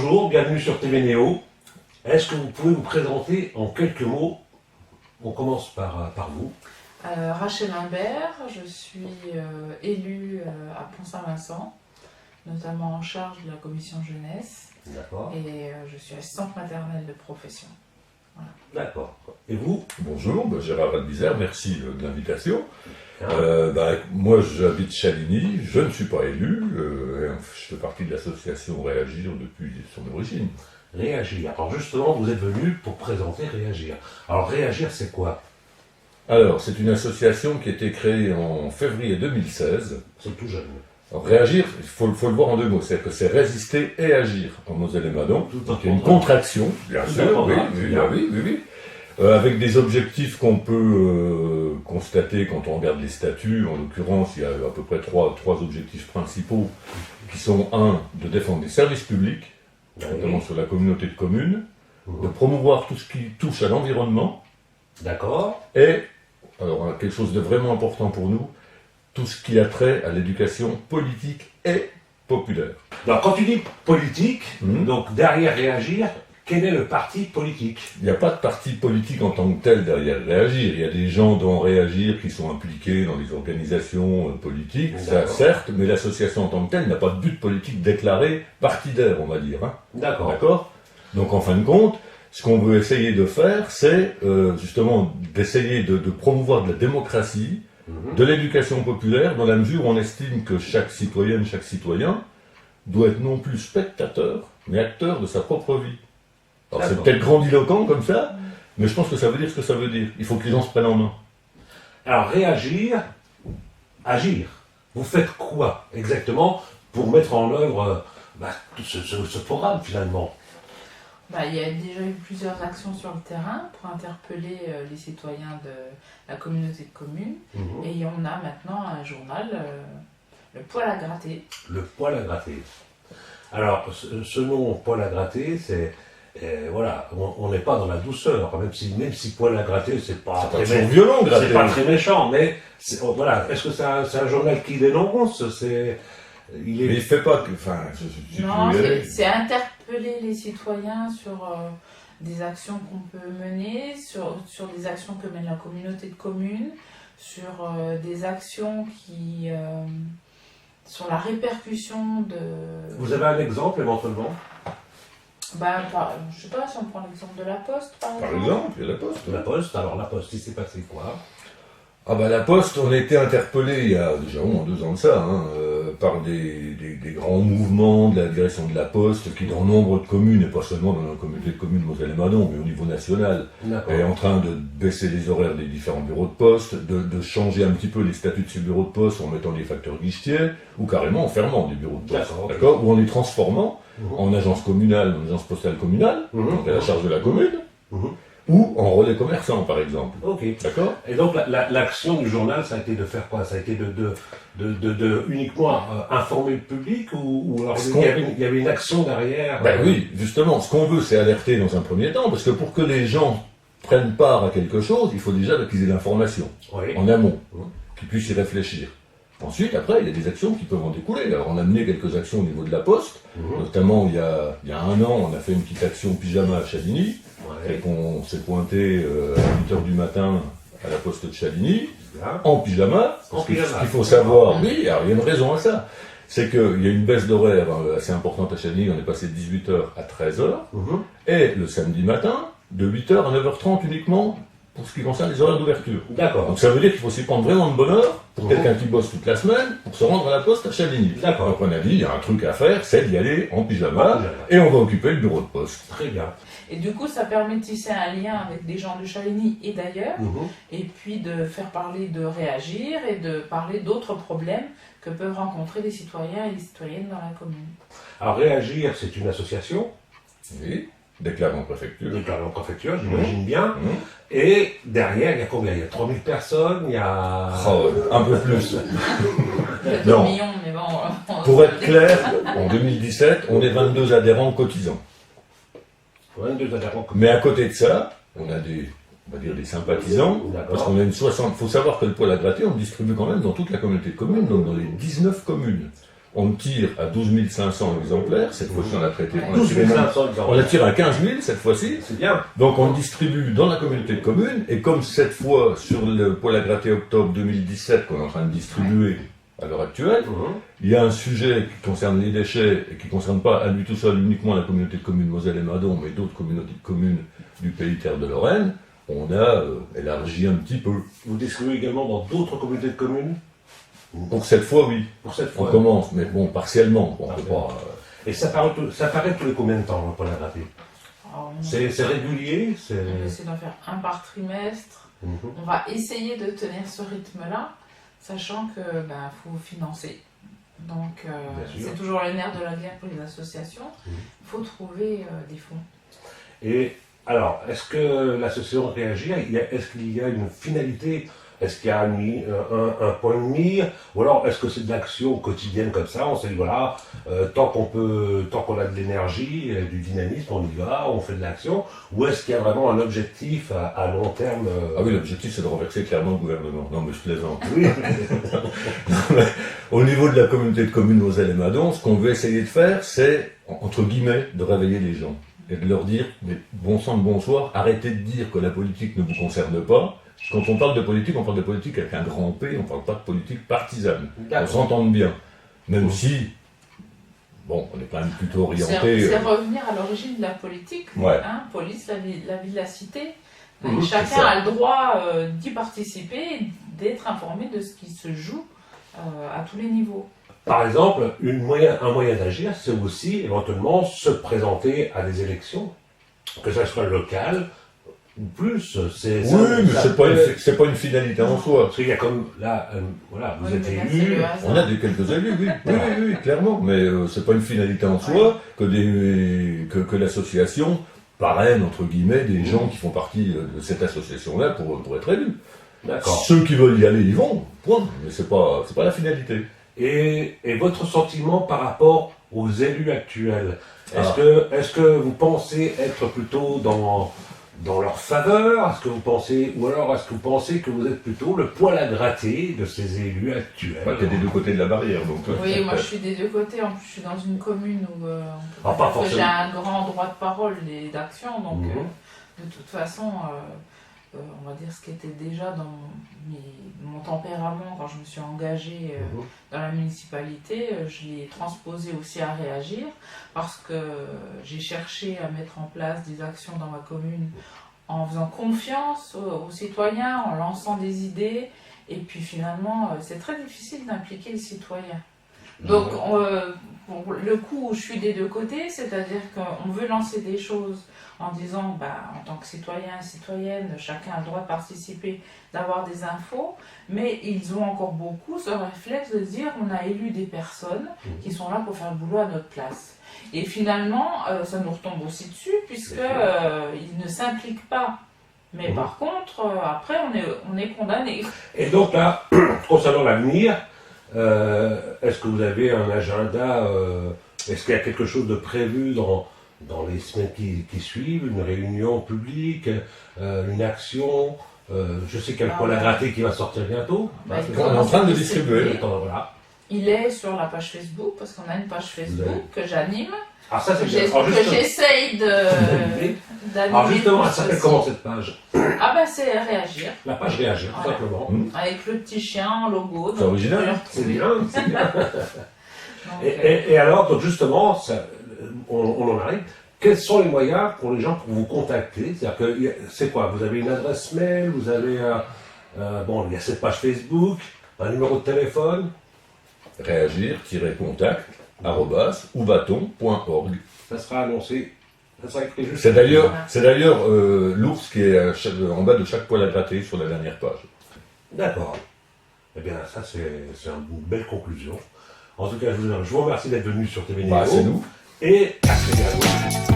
bonjour, bienvenue sur TV Néo. Est-ce que vous pouvez vous présenter en quelques mots? On commence par vous. Rachel Imbert, je suis élue à Pont-Saint-Vincent, notamment en charge de la commission jeunesse. D'accord. Et je suis assistante maternelle de profession. Voilà. D'accord. Et vous? Bonjour, Gérard Radbizère, merci de l'invitation. Hein Moi j'habite Chaligny, je ne suis pas élu, je fais partie de l'association Réagir depuis son origine. Réagir. Alors justement, vous êtes venu pour présenter Réagir. Alors Réagir, c'est quoi? Alors, c'est une association qui a été créée en février 2016. C'est tout jeune. Alors, Réagir, il faut le voir en deux mots, c'est que c'est résister et agir en Moselle-et-Madon. Tout Donc il y a une contraction, bien sûr, oui. Avec des objectifs qu'on peut constater quand on regarde les statuts. En l'occurrence, il y a à peu près trois objectifs principaux qui sont de défendre les services publics, notamment sur la communauté de communes, de promouvoir tout ce qui touche à l'environnement, D'accord. et, alors quelque chose de vraiment important pour nous, tout ce qui a trait à l'éducation politique et populaire. Alors quand tu dis politique, donc derrière Réagir, quel est le parti politique? Il n'y a pas de parti politique en tant que tel derrière Réagir. Il y a des gens dans Réagir qui sont impliqués dans les organisations politiques, ça certes, mais l'association en tant que telle n'a pas de but politique déclaré partidaire, on va dire. Hein. D'accord. Donc en fin de compte, ce qu'on veut essayer de faire, c'est justement d'essayer de promouvoir de la démocratie, de l'éducation populaire, dans la mesure où on estime que chaque citoyenne, chaque citoyen doit être non plus spectateur, mais acteur de sa propre vie. Alors c'est peut-être grandiloquent comme ça, mais je pense que ça veut dire ce que ça veut dire. Il faut que les gens se prennent en main. Alors Réagir, agir. Vous faites quoi exactement pour mettre en œuvre ce programme finalement? Il y a déjà eu plusieurs actions sur le terrain pour interpeller les citoyens de la communauté de communes. Et on a maintenant un journal, Le Poil à gratter. Le Poil à gratter. Alors, ce nom Poil à gratter, c'est... voilà, on n'est pas dans la douceur, même si Poil à gratter, c'est pas très violent, gratter. C'est pas très méchant, mais voilà. Est-ce que c'est un journal qui dénonce? Mais il fait pas que... Non, c'est interpeller les citoyens sur des actions qu'on peut mener, sur des actions que mène la communauté de communes, sur des actions qui... sur la répercussion de... Vous avez un exemple éventuellement? Je sais pas si on prend l'exemple de la Poste, par exemple. Par exemple, il y a la Poste. La Poste, alors la Poste, il s'est passé quoi? La Poste, on a été interpellé il y a déjà au moins 2 ans de ça, par des grands mouvements de la direction de la Poste qui, dans nombre de communes, et pas seulement dans la communauté de communes Moselle-et-Madon, mais au niveau national, est en train de baisser les horaires des différents bureaux de poste, de changer un petit peu les statuts de ces bureaux de poste en mettant des facteurs guichetiers, ou carrément en fermant des bureaux de poste, ou en les transformant en agence communale, en agence postale communale, donc à la charge de la commune, ou en relais commerçant, par exemple. Ok. D'accord. Et donc l'action du journal, ça a été de faire quoi? Ça a été de uniquement informer le public, ou alors il y avait une action derrière? Oui, justement, ce qu'on veut, c'est alerter dans un premier temps, parce que pour que les gens prennent part à quelque chose, il faut déjà qu'ils aient l'information en amont, qu'ils puissent y réfléchir. Ensuite, après, il y a des actions qui peuvent en découler. Alors, on a mené quelques actions au niveau de la Poste, notamment il y a 1 an, on a fait une petite action pyjama à Chaligny, et qu'on s'est pointé à 8h du matin à la Poste de Chaligny, en pyjama. Ce qu'il faut savoir, alors il y a une raison à ça, c'est qu'il y a une baisse d'horaire assez importante à Chaligny, on est passé de 18h à 13h, et le samedi matin, de 8h à 9h30 uniquement, pour ce qui concerne les horaires d'ouverture. D'accord. Donc ça veut dire qu'il faut s'y prendre vraiment de bonne heure pour quelqu'un qui bosse toute la semaine pour se rendre à la Poste à Chaligny. D'accord. Donc on a dit, il y a un truc à faire, c'est d'y aller en pyjama, et on va occuper le bureau de poste. Très bien. Et du coup, ça permet de tisser un lien avec des gens de Chaligny et d'ailleurs, et puis de faire parler de Réagir et de parler d'autres problèmes que peuvent rencontrer les citoyens et les citoyennes dans la commune. Alors Réagir, c'est une association? Oui. Déclaré en préfecture. Déclaré en préfecture, j'imagine bien. Et derrière, il y a combien? Il y a 3000 personnes, il y a... un peu plus. Il y a 2 millions, mais bon... Pour être clair, en 2017, on est 22 adhérents cotisants. 22 adhérents. Mais à côté de ça, on a des sympathisants, parce qu'on a une 60... Il faut savoir que le poil à gratter, on le distribue quand même dans toute la communauté de communes, donc dans les 19 communes. on tire à 12 500 exemplaires, cette fois-ci on a traité, on a tiré à 15 000 cette fois-ci. C'est bien. Donc on distribue dans la communauté de communes, et comme cette fois sur le poêle à gratter octobre 2017 qu'on est en train de distribuer à l'heure actuelle, il y a un sujet qui concerne les déchets et qui ne concerne pas à lui tout seul uniquement la communauté de communes Moselle et Madon, mais d'autres communautés de communes du pays Terre de Lorraine, on a élargi un petit peu. Vous distribuez également dans d'autres communautés de communes? Pour cette fois, oui. Pour cette fois. On commence, mais bon, partiellement. On peut pas, Et ça paraît tous les combien de temps, le poêle à gratter? C'est régulier? On essaie d'en faire un par trimestre. On va essayer de tenir ce rythme-là, sachant que faut financer. Donc c'est toujours le nerf de la guerre pour les associations. Il faut trouver des fonds. Et alors, est-ce que l'association réagit? Est-ce qu'il y a une finalité? Est-ce qu'il y a un point de mire? Ou alors est-ce que c'est de l'action quotidienne comme ça? On s'est dit voilà, tant qu'on a de l'énergie, du dynamisme, on y va, on fait de l'action. Ou est-ce qu'il y a vraiment un objectif à long terme? Ah oui, l'objectif c'est de renverser clairement le gouvernement. Non mais je plaisante. Oui. Au niveau de la communauté de communes Moselle et Madon, ce qu'on veut essayer de faire, c'est, entre guillemets, de réveiller les gens. Et de leur dire, mais bon sang de bonsoir, arrêtez de dire que la politique ne vous concerne pas. Quand on parle de politique avec un grand P, on ne parle pas de politique partisane. On s'entende bien. Même si, bon, on est quand même plutôt orienté... C'est revenir à l'origine de la politique. Ouais. Police, la vie de la cité. Chacun a le droit d'y participer, d'être informé de ce qui se joue à tous les niveaux. Par exemple, un moyen d'agir, c'est aussi éventuellement se présenter à des élections, que ça soit local ou plus. Mais c'est pas une finalité en soi. Parce qu'il y a comme là, vous êtes élu. On a quelques élus, oui, clairement. Mais c'est pas une finalité en soi que l'association parraine entre guillemets des gens qui font partie de cette association-là pour être élus. D'accord. Ceux qui veulent y aller, ils vont. Point. Mais c'est pas la finalité. Et votre sentiment par rapport aux élus actuels, est-ce que vous pensez être plutôt dans leur faveur? Est-ce que vous pensez que vous êtes plutôt le poil à gratter de ces élus actuels? T'es des deux côtés de la barrière, donc. Oui, moi je suis des deux côtés. En plus, je suis dans une commune où j'ai un grand droit de parole et d'action, donc de toute façon. On va dire ce qui était déjà dans mon tempérament quand je me suis engagée dans la municipalité, je l'ai transposé aussi à réagir parce que j'ai cherché à mettre en place des actions dans ma commune en faisant confiance aux citoyens, en lançant des idées, et puis finalement c'est très difficile d'impliquer les citoyens. Donc le coup où je suis des deux côtés, c'est-à-dire qu'on veut lancer des choses en disant, en tant que citoyen et citoyenne, chacun a le droit de participer, d'avoir des infos, mais ils ont encore beaucoup ce réflexe de dire, on a élu des personnes qui sont là pour faire le boulot à notre place. Et finalement, ça nous retombe aussi dessus, puisqu'ils ne s'impliquent pas. Mais par contre, après, on est condamné. Et donc là, concernant l'avenir, est-ce que vous avez un agenda, est-ce qu'il y a quelque chose de prévu dans les semaines qui suivent, une réunion publique, une action? Je sais qu'il y a le poêle à gratter qui va sortir bientôt. On est en train de distribuer. Voilà. Il est sur la page Facebook, parce qu'on a une page Facebook que j'anime. Ah, ça c'est bien. Que j'essaye d'animer. Alors justement, elle s'appelle comment cette page? C'est Réagir. La page Réagir, tout simplement. Avec le petit chien en logo. C'est original. C'est bien, c'est bien. Et alors, donc justement, on en arrive. Quels sont les moyens pour les gens pour vous contacter? C'est-à-dire que c'est quoi? Vous avez une adresse mail, vous avez il y a cette page Facebook, un numéro de téléphone. Réagir-contact@oubaton.org. Ça sera annoncé. Ça sera écrit juste. C'est d'ailleurs l'ours qui est en bas de chaque poêle à gratter sur la dernière page. D'accord. Eh bien, ça c'est une belle conclusion. En tout cas, je vous remercie d'être venu sur TV Néo. C'est nous. Et à très bientôt.